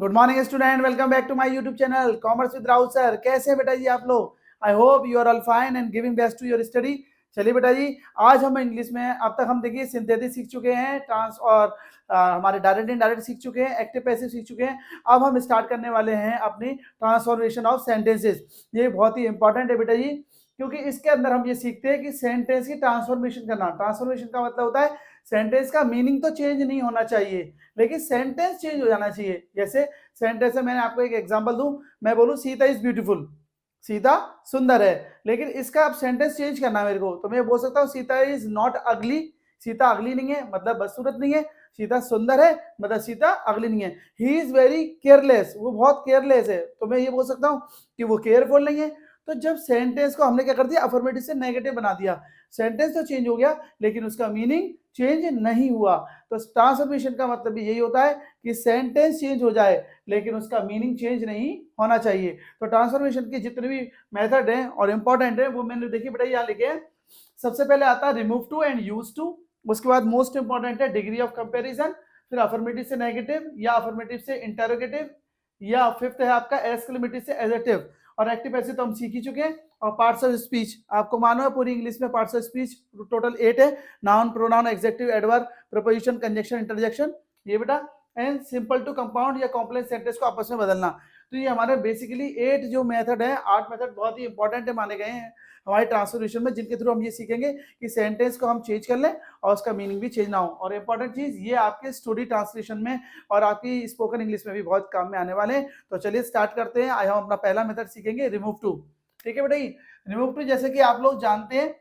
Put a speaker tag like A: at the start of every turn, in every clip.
A: Good morning student, welcome back to my YouTube channel commerce with Rahul sir. कैसे हैं बेटा जी आप लोग? I hope you are all fine and giving best to your study. चलिए बेटा जी, आज हम इंग्लिश में अब तक हम देखिए सिंथेटिक सीख चुके हैं, ट्रांस और हमारे डायरेक्ट इनडायरेक्ट सीख चुके हैं, एक्टिव पैसिव सीख चुके हैं। अब हम स्टार्ट करने वाले हैं अपनी ट्रांसफॉर्मेशन ऑफ सेंटेंसेस। ये बहुत ही इंपॉर्टेंट है बेटा जी, क्योंकि इसके अंदर हम ये सीखते हैं कि सेंटेंस की ट्रांसफॉर्मेशन करना। ट्रांसफॉर्मेशन का मतलब होता है सेंटेंस का मीनिंग तो चेंज नहीं होना चाहिए, लेकिन सेंटेंस चेंज हो जाना चाहिए। जैसे सेंटेंस है, मैंने आपको एक एग्जांपल दूं, मैं बोलूं सीता इज ब्यूटीफुल, सीता सुंदर है, लेकिन इसका अब सेंटेंस चेंज करना है मेरे को, तो मैं बोल सकता हूं सीता इज नॉट अगली। सीता अगली नहीं है मतलब बदसूरत नहीं है। सीता सुंदर है मतलब सीता अगली नहीं है। ही इज वेरी केयरलेस, वो बहुत केयरलेस है, तो मैं ये बोल सकता हूं कि वो केयरफुल नहीं है। तो जब सेंटेंस को हमने क्या कर दिया, अफर्मेटिव से नेगेटिव बना दिया, सेंटेंस तो चेंज हो गया लेकिन उसका मीनिंग चेंज नहीं हुआ। तो ट्रांसफॉर्मेशन का मतलब भी यही होता है कि सेंटेंस चेंज हो जाए लेकिन उसका मीनिंग चेंज नहीं होना चाहिए। तो ट्रांसफॉर्मेशन के जितने भी मेथड हैं और इंपॉर्टेंट है वो मैंने देखिए बेटा यहाँ लिखे हैं। सबसे पहले आता है remove to and use to, उसके बाद मोस्ट इंपॉर्टेंट है डिग्री ऑफ कंपेरिजन, फिर अफर्मेटिव से नेगेटिव या अफर्मेटिव से इंटरोगेटिव, या फिफ्थ है आपका एक्सक्लेमेटिव से एडजेक्टिव। और एक्टिव पैसिव तो हम सीख ही चुके हैं। और पार्ट्स ऑफ स्पीच आपको मानो है पूरी इंग्लिश में पार्ट्स ऑफ स्पीच टोटल 8 है। Noun, pronoun, adjective, adverb, preposition, conjunction, interjection, ये बेटा। एंड सिंपल टू कंपाउंड या कॉम्प्लेक्स सेंटेंस को आपस में बदलना। तो ये हमारे बेसिकली 8 जो मेथड है, 8 मेथड बहुत ही इंपॉर्टेंट है माने गए हैं हमारे ट्रांसफॉर्मेशन में, जिनके थ्रू हम ये सीखेंगे कि सेंटेंस को हम चेंज कर लें और उसका मीनिंग भी चेंज ना हो। और इंपॉर्टेंट चीज ये आपके स्टोरी ट्रांसलेशन में और आपकी स्पोकन इंग्लिश में भी बहुत काम में आने वाले हैं। तो चलिए स्टार्ट करते हैं। आज हम अपना पहला मेथड सीखेंगे रिमूव टू। ठीक है बेटा, रिमूव टू जैसे कि आप लोग जानते हैं,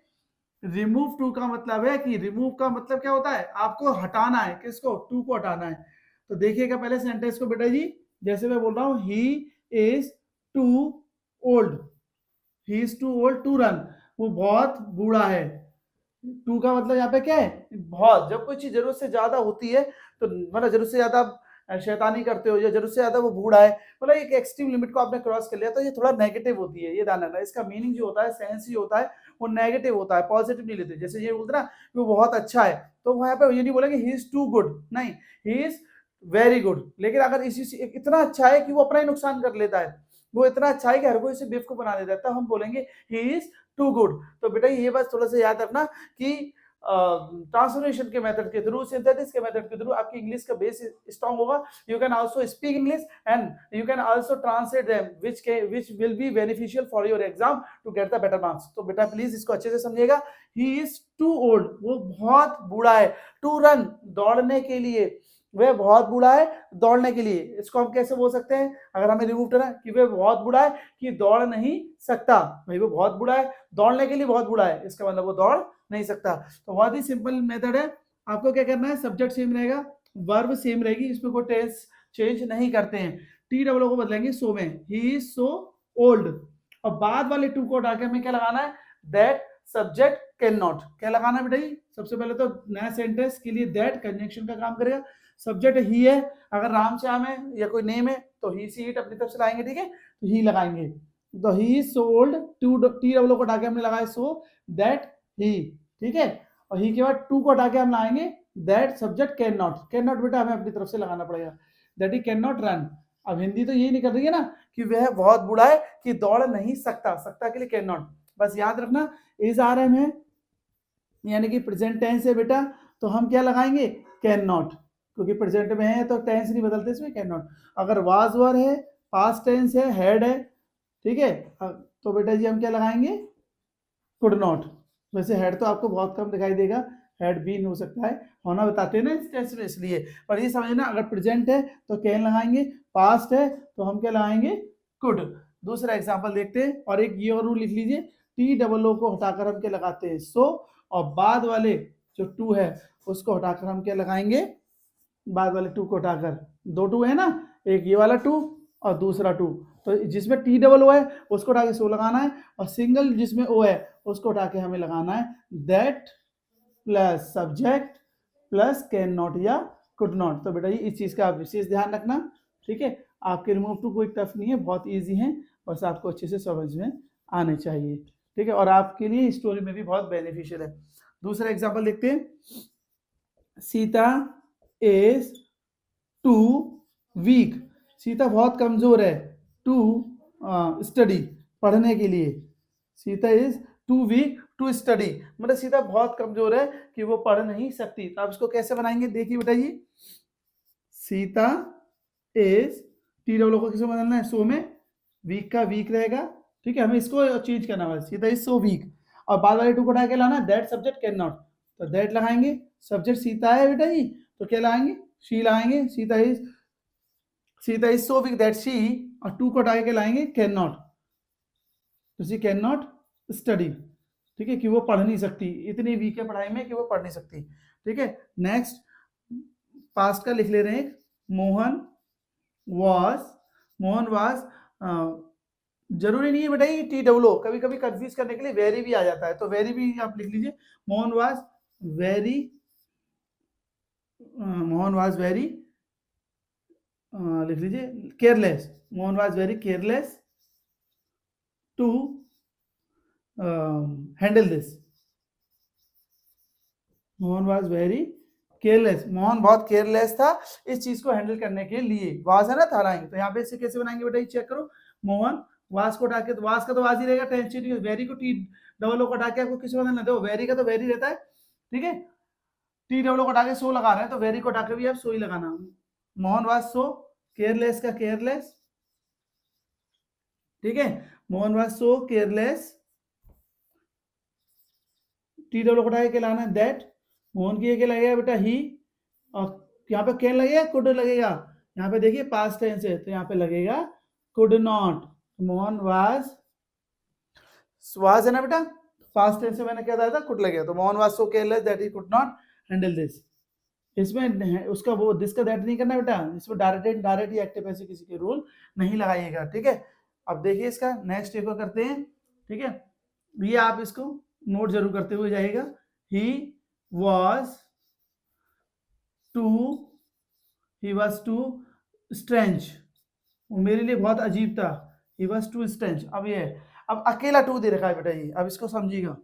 A: रिमूव टू का मतलब है कि रिमूव का मतलब क्या होता है, आपको हटाना है। किसको? टू को हटाना है। तो देखिएगा पहले सेंटेंस को बेटा जी, जैसे मैं बोल रहा हूं he is too old, he is too old to run, वो बहुत बूढ़ा है। टू का मतलब यहाँ पे क्या है, बहुत। जब कोई चीज जरूरत से ज्यादा होती है तो मतलब जरूरत से ज्यादा शैतानी करते हो या जरूरत से ज्यादा वो बूढ़ा है, मतलब एक एक्सट्रीम लिमिट को आपने क्रॉस कर लिया, तो ये थोड़ा नेगेटिव होती है, ये ध्यान रखना। इसका मीनिंग जो होता है, सेंस ही होता है, वो नेगेटिव होता है, पॉजिटिव नहीं लेते। जैसे ये बोलते ना वो बहुत अच्छा है, तो वहां पे ये नहीं बोलेंगे ही इज टू गुड, नहीं, ही इज वेरी गुड। लेकिन अगर इसी इतना अच्छा है कि वो अपना ही नुकसान कर लेता है, वो इतना अच्छा है कि हर कोई इसे बेवकूफ बना देता है, तो हम बोलेंगे ही इज टू गुड। तो बेटा ये बस थोड़ा सा याद रखना कि ट्रांसफॉर्मेशन के मेथड के थ्रू, सिंथेसिस के मेथड के थ्रू आपकी इंग्लिश का बेस स्ट्रांग होगा। You can also speak English and you can also translate them which will be beneficial for your exam to get the better marks. तो बेटा please इसको अच्छे से समझिएगा। ही इज टू ओल्ड, वो बहुत बूढ़ा है। टू रन, दौड़ने के लिए, वह बहुत बूढ़ा है दौड़ने के लिए। इसको हम कैसे बोल सकते हैं अगर हमें रिमूव करना है, कि वह बहुत बूढ़ा है कि दौड़ नहीं सकता। भाई वो बहुत बूढ़ा है, दौड़ने के लिए बहुत बूढ़ा है, इसका मतलब वो दौड़ नहीं सकता। तो बहुत ही सिंपल मेथड है। आपको क्या करना है, सब्जेक्ट सेम रहेगा, वर्ब सेम रहेगी, इसमें कोई टेंस चेंज नहीं करते हैं। टी डबल को बदलेंगे सो में, ही इज सो ओल्ड। और बाद वाले टू को हटा के हमें क्या लगाना है, दैट सब्जेक्ट कैन नॉट। क्या लगाना है बेटा? सबसे पहले तो नया सेंटेंस के लिए दैट कंजंक्शन का काम करेगा। सब्जेक्ट ही है, अगर राम श्याम है या कोई नेम है तो ही सी इट अपनी तरफ से लाएंगे, ठीक है, तो ही लगाएंगे। तो he is so old, too T double को हटा के हमने लगाया सो दैट ही, ठीक है। और ही के बाद टू को हटा के हम लाएंगे that subject can not. Can not बेटा हमें अपनी तरफ से लगाना पड़ेगा, that he can not run. अब हिंदी तो यही नहीं कर रही है ना कि वह बहुत बूढ़ा है कि दौड़ नहीं सकता, सकता के लिए कैन नॉट। बस याद रखना इज आर एम है, यानी कि प्रेजेंट टेंस है बेटा, तो हम क्या लगाएंगे, कैन नॉट, क्योंकि प्रेजेंट में है तो टेंस नहीं बदलते इसमें, कैन नॉट। अगर वाज वर है, पास्ट टेंस है, हैड है, ठीक है, तो बेटा जी हम क्या लगाएंगे, कुड नॉट। वैसे हेड तो आपको बहुत कम दिखाई देगा, हेड बीन हो सकता है, होना बताते हैं ना इस टेस्ट में, इसलिए। पर ये समझना अगर प्रेजेंट है तो कैन लगाएंगे, पास्ट है तो हम क्या लगाएंगे, कुड। दूसरा एग्जांपल देखते हैं, और एक ये और रूल लिख लीजिए, टी डबल ओ को हटाकर हम क्या लगाते हैं, सो, और बाद वाले जो टू है उसको हटाकर हम क्या लगाएंगे, बाद वाले टू को हटाकर, दो टू है ना, एक ये वाला टू और दूसरा टू, तो जिसमें टी डबल ओ है उसको उठा के सो लगाना है, और सिंगल जिसमें ओ है उसको उठा के हमें लगाना है that plus subject plus can not या कुड नॉट। तो बेटा ये इस चीज का आप विशेष ध्यान रखना, ठीक है। आपके रिमूव टू कोई टफ नहीं है, बहुत ईजी है, बस आपको अच्छे से समझ में आने चाहिए, ठीक है, और आपके लिए स्टोरी में भी बहुत बेनिफिशियल है। दूसरा एग्जाम्पल देखते हैं, Sita is too weak, Sita बहुत कमजोर है टू स्टडी, पढ़ने के लिए। Sita is too weak to study, मतलब सीता बहुत कमजोर है कि वो पढ़ नहीं सकती। तो आप इसको कैसे बनाएंगे, देखिए बताइए। सीता इज, टी डब्ल्यू को किसमें बदलना है, सो में, वीक का वीक रहेगा, ठीक है, हमें इसको चेंज करना है। सीता इज सो वीक, और बाद वाले टू को हटा के लाना, दैट सब्जेक्ट कैन नॉट, तो दैट लगाएंगे, सब्जेक्ट सीता है बेटा जी, तो क्या लगाएंगे, शी लगाएंगे। Sita is so weak that she, और टू को हटा के लाएंगे कैन नॉट, तो शी कैन नॉट स्टडी, ठीक है, कि वो पढ़ नहीं सकती, इतनी वीक है पढ़ाई में कि वो पढ़ नहीं सकती, ठीक है। नेक्स्ट पास्ट का लिख ले रहे हैं, मोहन वाज, जरूरी नहीं है बेटा ये टी डब्ल्यू, कभी कभी कंफ्यूज करने के लिए वेरी भी आ जाता है, तो वेरी भी आप लिख लीजिए। मोहन वाज वेरी लिख लीजिए careless, Mohan was very careless to handle this. Mohan was very careless, Mohan बहुत केयरलेस था इस चीज को हैंडल करने के लिए। वाज है ना, था लाएंगे, तो यहाँ पे इसे कैसे बनाएंगे बेटा, चेक करो। मोहन वाज को हटा के, तो वाज का तो वाज ही रहेगा, टेंशन नहीं। वेरी को टी डब्ल्यू को हटा के आपको किस बदलना, देखो वेरी का तो वेरी रहता है, ठीक है, टी डब्ल्यू को हटा के सो लगा रहे हैं, तो वेरी को हटा के भी आप सो ही लगाना। मोहन वाज सो केयरलेस का केयरलेस, ठीक है, Mohan was so careless, T W को हटा के लाना है दैट, मोहन की क्या लगेगा बेटा ही, और यहाँ पे कैन लगेगा कुड लगेगा, यहाँ पे देखिए पास्ट टेंस है तो यहाँ पे लगेगा कुड नॉट। मोहन वाज है ना बेटा, पास्ट टेंस से मैंने क्या बताया था, कुड लगेगा, तो Mohan was so careless that he could not handle this. इसमें उसका वो दिस का दैट नहीं करना बेटा, इसमें डायरेक्ट या एक्टिव ऐसे किसी के रूल नहीं लगाइएगा, ठीक है। अब देखिए इसका नेक्स्ट एक करते हैं, ठीक है, ये आप इसको नोट जरूर करते हुए जाइएगा। ही was too strange, वो मेरे लिए बहुत अजीब था। he was too strange, अब ये अब अकेला टू दे रखा है बेटा, ये अब इसको समझिएगा,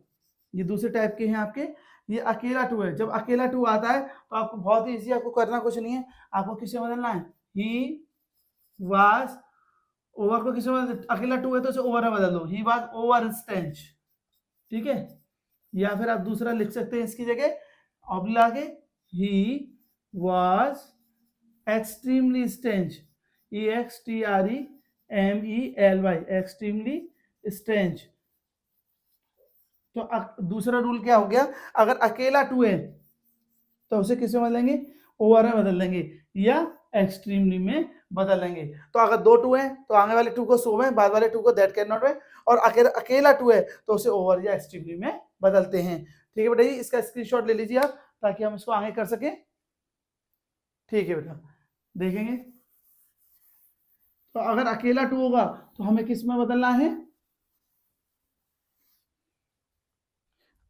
A: ये दूसरे टाइप के हैं आपके, ये अकेला टू है। जब अकेला टू आता है तो आपको बहुत ही ईजी, आपको करना कुछ नहीं है, आपको किससे बदलना है, ही was, ओवर को किससे बदल, अकेला टू है तो उसे ओवर में बदल दो, ही was ओवर स्ट्रेंज, ठीक है। या फिर आप दूसरा लिख सकते हैं इसकी जगह, अब लाके he was extremely strange, EXTREMELY, extremely strange. तो दूसरा रूल क्या हो गया, अगर अकेला टू है तो उसे किसमें बदलेंगे, ओवर में बदल देंगे या एक्सट्रीमली में बदल लेंगे। तो अगर दो टू है तो आगे वाले टू को सो में, बाद वाले टू को दैट कैन नॉट में, और अकेला टू है तो उसे ओवर या एक्सट्रीमली में बदलते हैं, ठीक है बेटा जी। इसका स्क्रीनशॉट ले लीजिए आप ताकि हम इसको आगे कर सकें, ठीक है बेटा। देखेंगे तो अगर अकेला टू होगा तो हमें किस में बदलना है,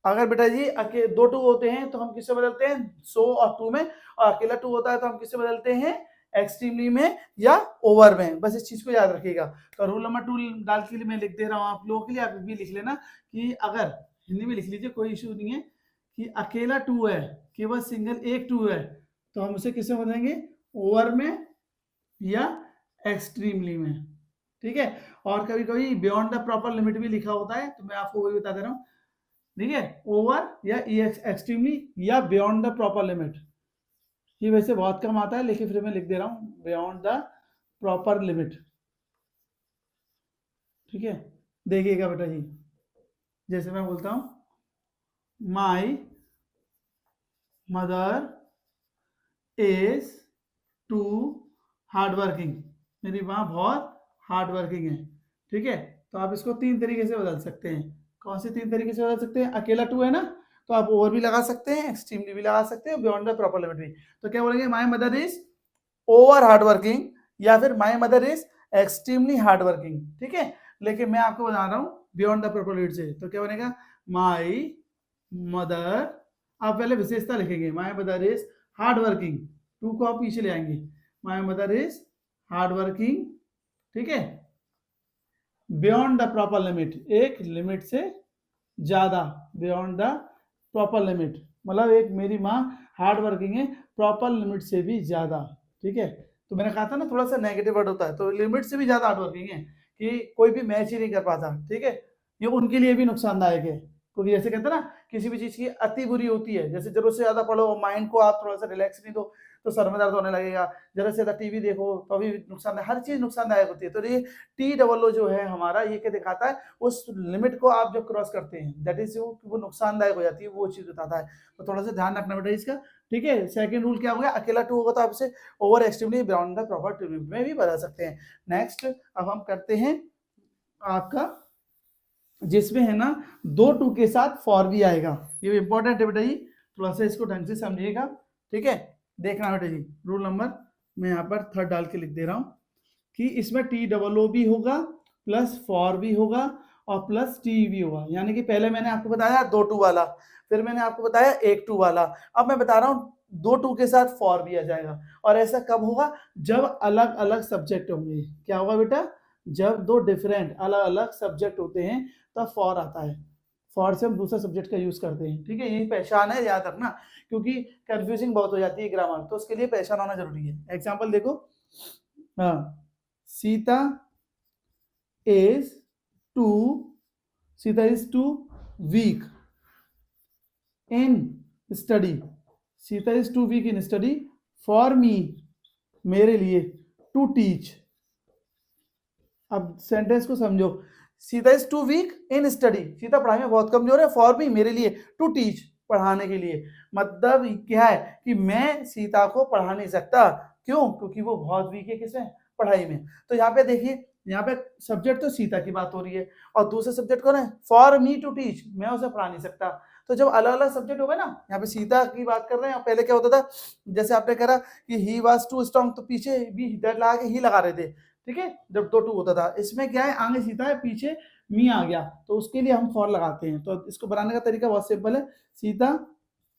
A: अगर बेटा जी दो टू होते हैं तो हम किससे बदलते हैं, सो और टू में, और अकेला टू होता है तो हम किससे बदलते हैं, एक्सट्रीमली में या ओवर में। बस इस चीज को याद रखिएगा। तो रूल नंबर 2 डाल के लिए मैं लिख दे रहा हूं आप लोगों के लिए, आप भी लिख लेना कि अगर हिंदी में लिख लीजिए, कोई इश्यू नहीं है, कि अकेला टू है, केवल सिंगल एक टू है, तो हम उसे किससे बदलेंगे, ओवर में या एक्सट्रीमली में, ठीक है। और कभी कभी बियॉन्ड द प्रॉपर लिमिट भी लिखा होता है, तो मैं आपको वही बता दे रहा हूँ, ठीक है, ओवर या एक्सट्रीमली या बियॉन्ड द प्रॉपर लिमिट। ये वैसे बहुत कम आता है लेकिन फिर मैं लिख दे रहा हूं, बियॉन्ड द प्रॉपर लिमिट, ठीक है। देखिएगा बेटा जी, जैसे मैं बोलता हूं, my mother is too hard working, मेरी माँ बहुत हार्ड वर्किंग है, ठीक है। तो आप इसको 3 तरीके से बदल सकते हैं। कौन से 3 तरीके से बदल सकते हैं, अकेला टू है ना, तो आप ओवर भी लगा सकते हैं, एक्सट्रीमली भी लगा सकते हैं, बियॉन्ड द प्रॉपर लिमिट भी। तो क्या बोलेंगे, माई mother is over hard working, या फिर माई mother is extremely hard working, ठीक है। लेकिन मैं आपको बता रहा हूं बियॉन्ड द प्रॉपर लिमिट से, तो क्या बनेगा, माई मदर, आप पहले विशेषता लिखेंगे, my mother is hard working, too को आप पीछे ले आएंगे, my mother is hard working, ठीक है, बियॉन्ड द प्रॉपर लिमिट, एक लिमिट से ज्यादा, बियॉन्ड द प्रॉपर लिमिट, मतलब एक मेरी माँ हार्ड वर्किंग है प्रॉपर लिमिट से भी ज्यादा, ठीक है। तो मैंने कहा था ना थोड़ा सा नेगेटिव वर्ड होता है, तो लिमिट से भी ज्यादा हार्ड वर्किंग है कि कोई भी मैच ही नहीं कर पाता, ठीक है। ये उनके लिए भी नुकसानदायक है, क्योंकि जैसे कहते हैं ना किसी भी चीज की अति बुरी होती है, जैसे जरूरत से ज्यादा पढ़ो, माइंड को आप थोड़ा सा रिलैक्स नहीं दो तो सर में दर्द होने लगेगा, जरा से ज्यादा टीवी देखो तो भी नुकसान, हर चीज नुकसानदायक होती है। तो ये TOO जो है हमारा, ये क्या दिखाता है, उस लिमिट को आप जब क्रॉस करते हैं दैट इज वो नुकसानदायक हो जाती है, वो चीज बताता है। तो थोड़ा सा ध्यान रखना बेटा इसका, ठीक है। सेकंड रूल क्या हो गया, अकेला 2 होगा तो आपसे over extremely beyond the proper limit में भी बदल सकते हैं। नेक्स्ट अब हम करते हैं आपका, जिसमें है ना 2 टू के साथ फॉर भी आएगा, ये इंपॉर्टेंट है बेटा जी, थोड़ा सा इसको ढंग से समझिएगा, ठीक है। देखना बेटा जी, रूल नंबर मैं यहाँ पर 3 डाल के लिख दे रहा हूँ कि इसमें TOO भी होगा प्लस फॉर भी होगा और प्लस टी भी होगा। यानी कि पहले मैंने आपको बताया 2 टू वाला, फिर मैंने आपको बताया 1 टू वाला, अब मैं बता रहा हूँ 2 टू के साथ फॉर भी आ जाएगा। और ऐसा कब होगा, जब अलग अलग सब्जेक्ट होंगे। क्या होगा बेटा, जब 2 डिफरेंट अलग अलग सब्जेक्ट होते हैं तब फॉर आता है। फॉर से हम दूसरा सब्जेक्ट का यूज करते हैं, ठीक है। यही पहचान है, याद रखना, क्योंकि कंफ्यूजिंग बहुत हो जाती है ग्रामर, तो उसके लिए पहचान होना जरूरी है। एग्जांपल देखो, Sita is too weak in study, Sita is too weak in study for me, मेरे लिए, टू टीच। अब सेंटेंस को समझो, Sita is too weak in study, Sita पढ़ाई में बहुत कमजोर है, फॉर मी मेरे लिए, टू टीच पढ़ाने के लिए। मतलब क्या है कि मैं सीता को पढ़ा नहीं सकता, क्यों, क्योंकि वो बहुत वीक है किसमें, पढ़ाई में। तो यहाँ पे देखिए, यहाँ पे सब्जेक्ट तो सीता की बात हो रही है और दूसरा सब्जेक्ट कौन है, फॉर मी टू टीच, मैं उसे पढ़ा नहीं सकता। तो जब अलग अलग सब्जेक्ट हो गए ना, यहाँ पे सीता की बात कर रहे हैं, पहले क्या होता था, जैसे आपने कहा कि ही वाज टू स्ट्रॉन्ग, तो पीछे भी दैट लगा के ही लगा रहे थे, ठीक है, जब 2 टू होता था। इसमें क्या है, आगे सीता है पीछे मी आ गया, तो उसके लिए हम फॉर लगाते हैं। तो इसको बनाने का तरीका बहुत सिंपल है, सीता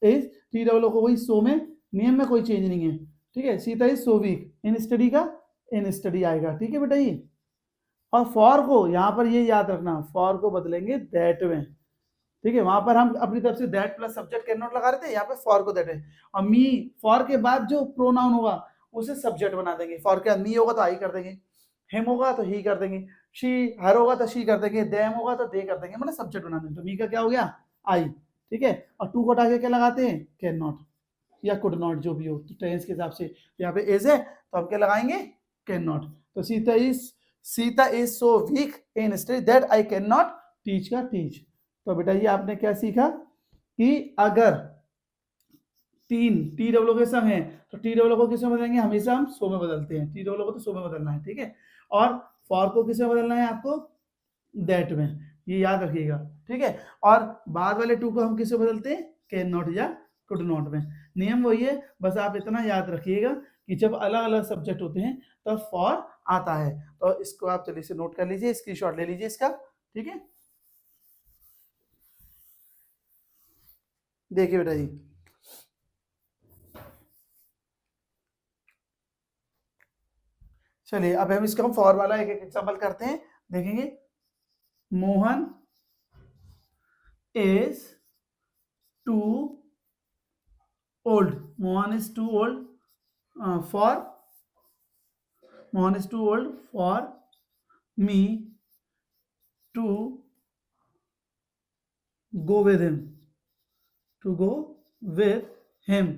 A: इज TOO को वही सो में, नियम में कोई चेंज नहीं है, ठीक है। Sita is so weak in study का इन स्टडी आएगा, ठीक है बेटा ये। और फॉर को यहाँ पर ये याद रखना, फॉर को बदलेंगे दैट में, ठीक है। वहां पर हम अपनी तरफ say that plus subject can not लगा रहे थे, यहाँ पे फॉर को दैट है। और मी, फॉर के बाद जो प्रोनाउन होगा उसे सब्जेक्ट बना देंगे। फॉर के मी होगा तो आई कर देंगे, हिम होगा तो ही कर देंगे, शी, हर होगा तो शी कर देंगे, देम होगा तो दे कर देंगे, मतलब सब्जेक्ट बना देंगे। तो मी का क्या हो गया, आई, ठीक है। और टू को हटा के क्या लगाते हैं, कैन नॉट या कुड नॉट, जो भी हो, तो टेंस के हिसाब से यहाँ पे इज है तो हम क्या लगाएंगे, कैन नॉट। तो Sita is so weak in study that I can not teach का टीच। तो बेटा ये आपने क्या सीखा कि अगर 3 TOO के संग है तो TOO को किसमें बदलेंगे, हमेशा हम सो में बदलते हैं, TOO को तो सो में बदलना है, ठीक है। और फॉर को किसमें बदलना है आपको, दैट में, ये याद रखिएगा, ठीक है। और बाद वाले 2 को हम किससे बदलते हैं, कैन नॉट या कुड नॉट में। नियम वही है, बस आप इतना याद रखिएगा कि जब अलग अलग सब्जेक्ट होते हैं तब तो फॉर आता है। तो इसको आप जल्दी से नोट कर लीजिए, स्क्रीनशॉट ले लीजिए इसका, ठीक है। देखिए बेटा जी, चलिए अब हम इसका हम फॉर वाला एक एक एग्जांपल करते हैं, देखेंगे। Mohan is too old, Mohan is too old for, Mohan is too old for me to go with him, to go with him,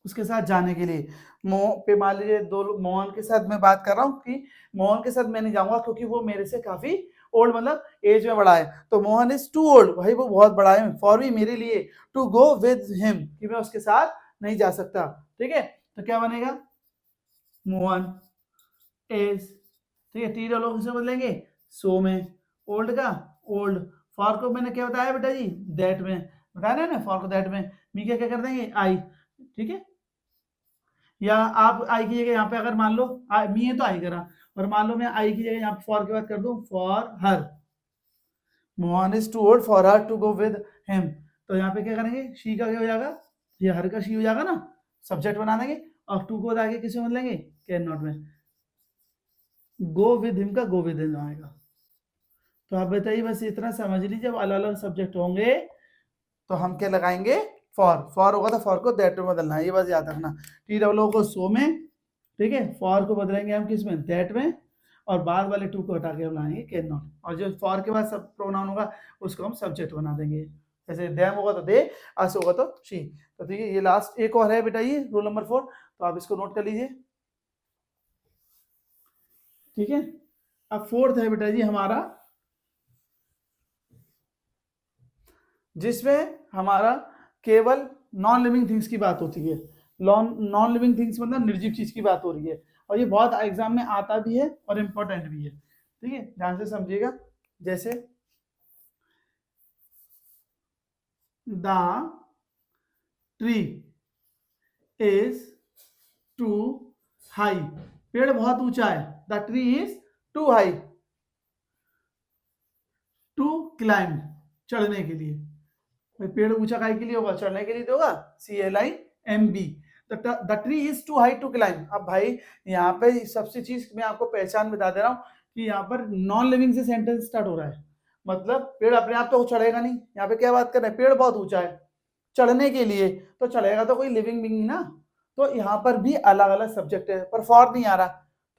A: उसके साथ जाने के लिए। पे मान लीजिए दो, मोहन के साथ मैं बात कर रहा हूँ कि मोहन के साथ मैं नहीं जाऊंगा क्योंकि वो मेरे से काफी ओल्ड, मतलब एज में बड़ा है। तो मोहन इज टू ओल्ड, भाई वो बहुत बड़ा है, फॉर मी मेरे लिए, टू गो विद हिम कि मैं उसके साथ नहीं जा सकता, ठीक है। तो क्या बनेगा, मोहन इज, ठीक है, TOO किसे बदलेंगे, सो में, ओल्ड का ओल्ड, फॉर को मैंने क्या बताया बेटा जी, दैट में बताया ना, फॉर को दैट में, मी क्या कर देंगे, आई, ठीक है। या आप आई की जगह यहाँ पे अगर मान लो मी है तो आई करा, और मान लो मैं आई की जगह यहाँ पे फॉर के बाद कर दूं for her, Mohan is too old for her to go with him, तो यहाँ पे क्या करेंगे, शी का क्या हो जाएगा, ये हर का शी हो जाएगा ना, सब्जेक्ट बना देंगे, और टू को आगे किसे बदलेंगे, कैन नॉट में, गो विद हिम का गो विद हिम आएगा। तो आप बताइए, बस इतना समझ लीजिए, जब अलग अलग सब्जेक्ट होंगे तो हम क्या लगाएंगे, फॉर होगा तो फॉर को दैट में बदलना है, ये बस याद रखना। TOO को सो में, ठीक है, फॉर को बदलेंगे हम किस में, दैट में, और बाद वाले टू को हटा के हम लाएंगे कैन नॉट, और जो फॉर के बाद सब प्रोनाउन होगा उसको हम सब्जेक्ट बना देंगे। जैसे देम होगा तो दे, अस होगा तो शी। तो ठीक है, ये लास्ट एक और है बेटा, ये रूल नंबर 4, तो आप इसको नोट कर लीजिए। ठीक है, अब फोर्थ है बेटा जी हमारा, जिसमें हमारा केवल नॉन लिविंग थिंग्स की बात होती है। नॉन लिविंग थिंग्स मतलब निर्जीव चीज की बात हो रही है, और ये बहुत एग्जाम में आता भी है और इम्पोर्टेंट भी है। ठीक है, ध्यान से समझिएगा। जैसे the tree is too high, पेड़ बहुत ऊंचा है, the tree is too high to climb, चढ़ने के लिए। पेड़ ऊंचा काहे के लिए होगा, चढ़ने के लिए तो होगा, CLIMB। The tree is too high to climb. अब भाई यहाँ पे सबसे चीज मैं आपको पहचान बता दे रहा हूँ कि यहाँ पर नॉन लिविंग से सेंटेंस स्टार्ट हो रहा है, मतलब पेड़ अपने आप तो चढ़ेगा नहीं। यहाँ पे क्या बात कर रहे हैं, पेड़ बहुत ऊंचा है, चढ़ने के लिए तो चढ़ेगा तो कोई लिविंग बीइंग ना। तो यहाँ पर भी अलग अलग सब्जेक्ट है, पर फॉर नहीं आ रहा,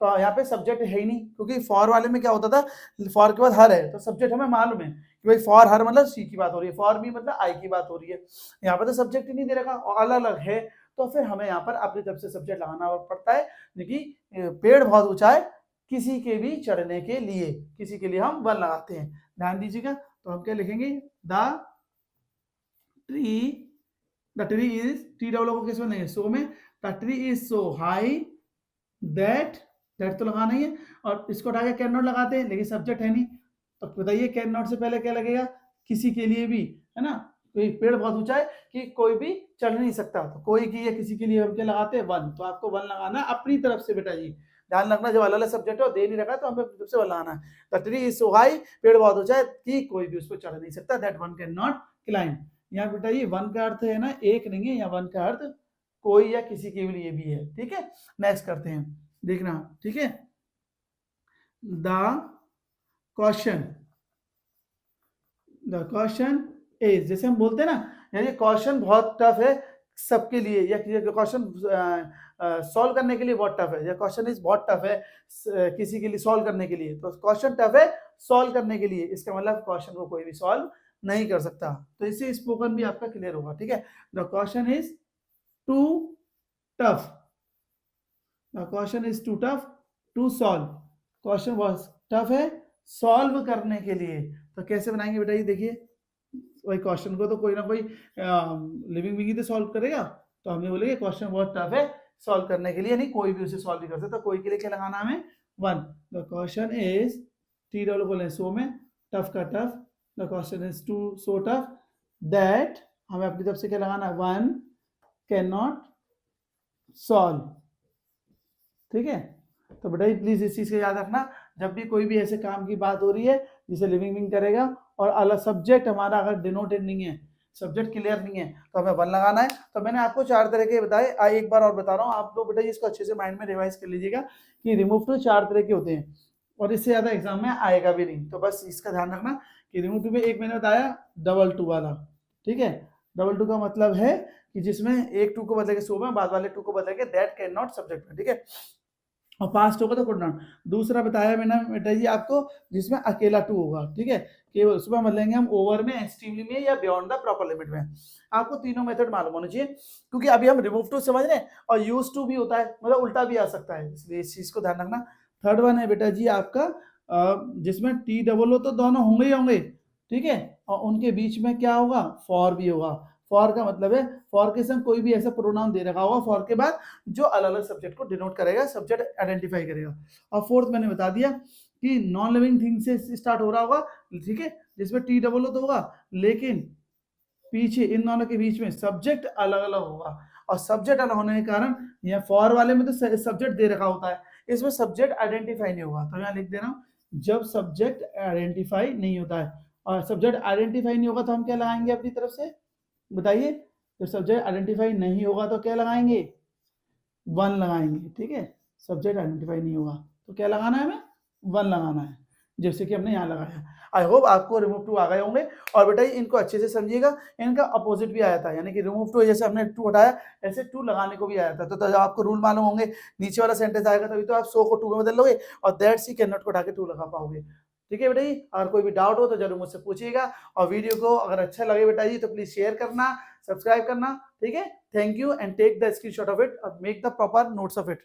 A: तो यहाँ पे सब्जेक्ट है ही नहीं, क्योंकि फॉर वाले में क्या होता था, फॉर के बाद हर है, तो सब्जेक्ट हमें मालूम है कि भाई फॉर हर मतलब सी की बात हो रही है, फॉर बी मतलब आई की बात हो रही है। यहाँ पर तो सब्जेक्ट ही नहीं दे रखा और अलग अलग है, तो फिर हमें यहाँ पर अपनी तरफ से सब्जेक्ट लगाना पड़ता है। देखिए पेड़ बहुत ऊंचा है, किसी के भी चढ़ने के लिए, किसी के लिए हम वन लगाते हैं, ध्यान दीजिएगा। तो हम क्या लिखेंगे, the tree is, T double को किस में लेंगे, सो में, the tree is so high that तो लगाना ही है, और इसको उठा के कैन नॉट लगाते हैं, लेकिन सब्जेक्ट है नहीं, तो बताइए कैन नॉट से पहले क्या लगेगा, किसी के लिए भी, है ना। कोई पेड़ बहुत ऊंचा है कि कोई भी चढ़ नहीं सकता, तो कोई की या किसी के लिए हम क्या लगाते हैं, वन। तो आपको वन लगाना अपनी तरफ से बेटा जी, ध्यान रखना, जब अलग अलग सब्जेक्ट हो दे नहीं रखा तो हमें अपनी तरफ से वन लगाना है। The tree is so high, पेड़ बहुत ऊंचा है कि कोई भी उस पर चढ़ नहीं सकता, that one can not climb. यहाँ बेटा ये वन का अर्थ है ना, एक नहीं है, या वन का अर्थ कोई या किसी के लिए भी है। ठीक है, नेक्स्ट करते हैं, देखना। ठीक है, द क्वेश्चन इज, जैसे हम बोलते हैं ना, ये क्वेश्चन बहुत टफ है सबके लिए, या क्वेश्चन सॉल्व करने के लिए बहुत टफ है, या क्वेश्चन इज बहुत टफ है किसी के लिए सॉल्व करने के लिए, तो क्वेश्चन टफ है सॉल्व करने के लिए, इसका मतलब क्वेश्चन को कोई भी सॉल्व नहीं कर सकता। तो इससे स्पोकन भी आपका क्लियर होगा। ठीक है, the question is too tough, the question is too tough to solve, question बहुत टफ है सॉल्व करने के लिए। तो कैसे बनाएंगे बेटा, ये देखिए, वही क्वेश्चन को तो कोई ना कोई लिविंग बीइंग तो सॉल्व करेगा, तो हमें बोलेंगे क्वेश्चन बहुत टफ है सॉल्व करने के लिए, नहीं कोई भी उसे सॉल्व नहीं कर सकता, कोई के लिए क्या लगाना हमें, one. The question is, T double बोले सो में, टफ का tough, the question is too so tough that, हमें अपनी तरफ से क्या लगाना है, वन कैन नॉट सॉल्व। ठीक है, तो बेटा प्लीज इस चीज को याद रखना, जब भी कोई भी ऐसे काम की बात हो रही है जिसे लिविंग बीइंग करेगा, और अलग सब्जेक्ट हमारा अगर डिनोटेड नहीं है, सब्जेक्ट क्लियर नहीं है, तो हमें वन लगाना है। तो मैंने आपको 4 तरह के बताए, एक बार और बता रहा हूँ, आप लोग बेटा इसको अच्छे से माइंड में रिवाइज कर लीजिएगा कि रिमूव टू 4 तरह के होते हैं, और इससे ज्यादा एग्जाम में आएगा भी नहीं, तो बस इसका ध्यान रखना कि रिमूव टू में एक मैंने बताया डबल टू वाला। ठीक है, डबल टू का मतलब है कि जिसमें एक टू को बदलेंगे सो में, बाद वाले टू को बदलेंगे दैट कैन नॉट सब्जेक्ट में। ठीक है, और पास्ट होगा तो कुड नॉट। दूसरा बताया मैंने बेटा जी आपको, जिसमें अकेला टू होगा। ठीक है, केवल उसमें बदलेंगे हम ओवर में, एक्सट्रीमली में, या बियॉन्ड द प्रॉपर लिमिट में। आपको तीनों मेथड मालूम होने चाहिए, क्योंकि अभी हम रिमूव टू समझ रहे हैं, और यूज टू भी होता है, मतलब उल्टा भी आ सकता है, इसलिए इस चीज को ध्यान रखना। थर्ड वन है बेटा जी आपका, जिसमें टी डबल हो तो दोनों होंगे ही होंगे। ठीक है, और उनके बीच में क्या होगा, फॉर भी होगा। फॉर का मतलब है, फॉर के संग कोई भी ऐसा प्रोनाउन दे रखा होगा फॉर के बाद, जो अलग अलग सब्जेक्ट को डिनोट करेगा, सब्जेक्ट आइडेंटिफाई करेगा। और फोर्थ मैंने बता दिया कि नॉन लिविंग थिंग से स्टार्ट हो रहा होगा। ठीक है, जिसमें टी डबल तो होगा, लेकिन पीछे इन दोनों के बीच में सब्जेक्ट अलग अलग होगा, और सब्जेक्ट अलग होने के कारण यहाँ फॉर वाले में तो सब्जेक्ट दे रखा होता है, इसमें सब्जेक्ट आइडेंटिफाई नहीं होगा। तो यहाँ लिख दे रहा हूँ, जब सब्जेक्ट आइडेंटिफाई नहीं होता है, और सब्जेक्ट आइडेंटिफाई नहीं होगा तो हम क्या लगाएंगे अपनी तरफ से, बताइए। जब सब्जेक्ट आइडेंटिफाई नहीं होगा तो क्या लगाएंगे, वन लगाएंगे। ठीक है, सब्जेक्ट आइडेंटिफाई नहीं होगा तो क्या लगाना है, हमें वन लगाना है। जैसे कि हमने यहाँ लगाया। आई होप आपको रिमूव टू आ गए होंगे। और बेटा इनको अच्छे से समझिएगा, इनका अपोजिट भी आया था, यानी कि रिमूव टू जैसे हमने टू हटाया ऐसे टू लगाने को भी आया था। तो जब आपको रूल मालूम होंगे, नीचे वाला सेंटेंस आएगा तभी तो आप सो को टू में बदल लोगे और दैट्स ही कैन नॉट को उठा के टू लगा पाओगे। ठीक है बेटा जी, अगर कोई भी डाउट हो तो जरूर मुझसे पूछिएगा, और वीडियो को अगर अच्छा लगे बेटा जी तो प्लीज शेयर करना, सब्सक्राइब करना। ठीक है, thank you and take the screenshot of it और make the proper notes of it.